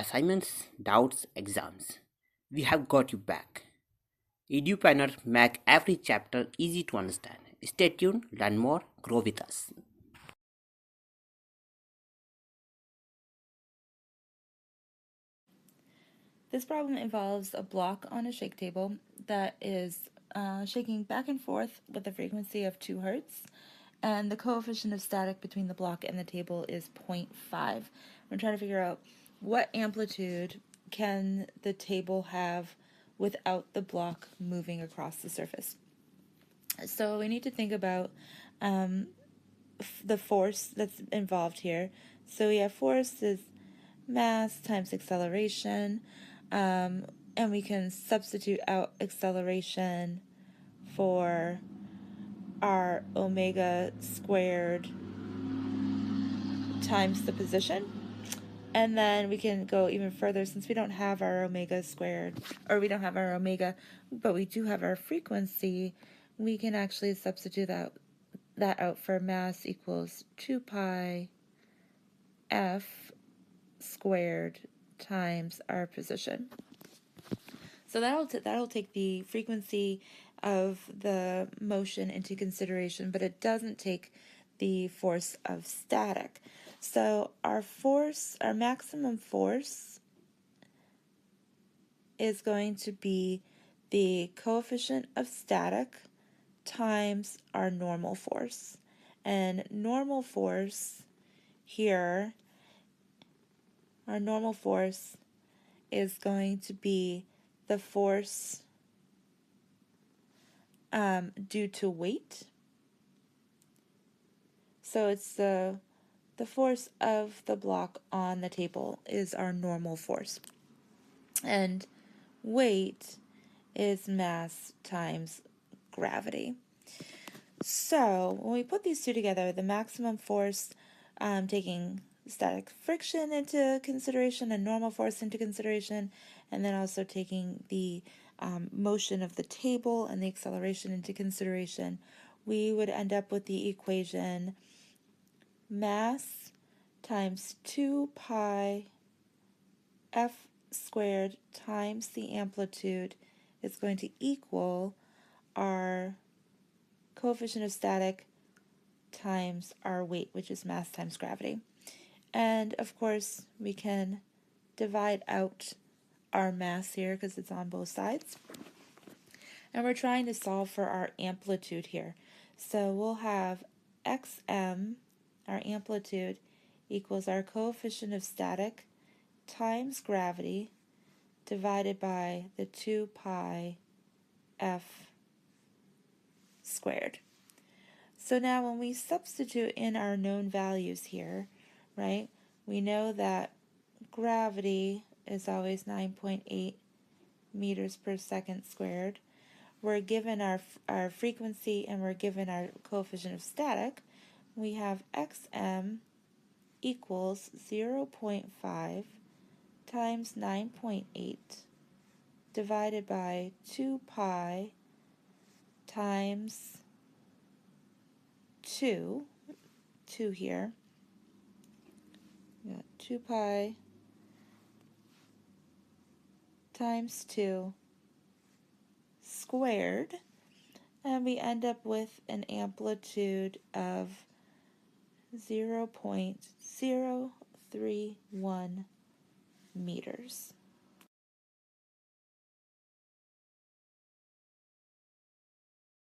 assignments, doubts, exams. We have got you back. EduPlanner make every chapter easy to understand. Stay tuned, learn more, grow with us. This problem involves a block on a shake table that is shaking back and forth with a frequency of 2 hertz, and the coefficient of static between the block and the table is 0.5. I'm trying to figure out what amplitude can the table have without the block moving across the surface. So we need to think about the force that's involved here. So we have force is mass times acceleration, and we can substitute out acceleration for our omega squared times the position. And then we can go even further since we don't have our omega squared, or we don't have our omega, but we do have our frequency. We can actually substitute that out for mass equals 2 pi f squared times our position. So that'll take the frequency of the motion into consideration, but it doesn't take the force of static. So our maximum force is going to be the coefficient of static times our normal force. And normal force here, our normal force is going to be the force due to weight. So it's the force of the block on the table is our normal force. And weight is mass times gravity. So when we put these two together, the maximum force, taking static friction into consideration and normal force into consideration, and then also taking the motion of the table and the acceleration into consideration, we would end up with the equation mass times 2 pi f squared times the amplitude is going to equal our coefficient of static times our weight, which is mass times gravity. And of course, we can divide out our mass here because it's on both sides. And we're trying to solve for our amplitude here. So we'll have xm, our amplitude, equals our coefficient of static times gravity divided by the 2 pi f squared. So now when we substitute in our known values here, right, we know that gravity is always 9.8 meters per second squared. We're given our frequency and we're given our coefficient of static. We have xm equals 0.5 times 9.8 divided by 2 pi times 2 here. We got 2 pi times 2 squared, and we end up with an amplitude of 0.031 meters.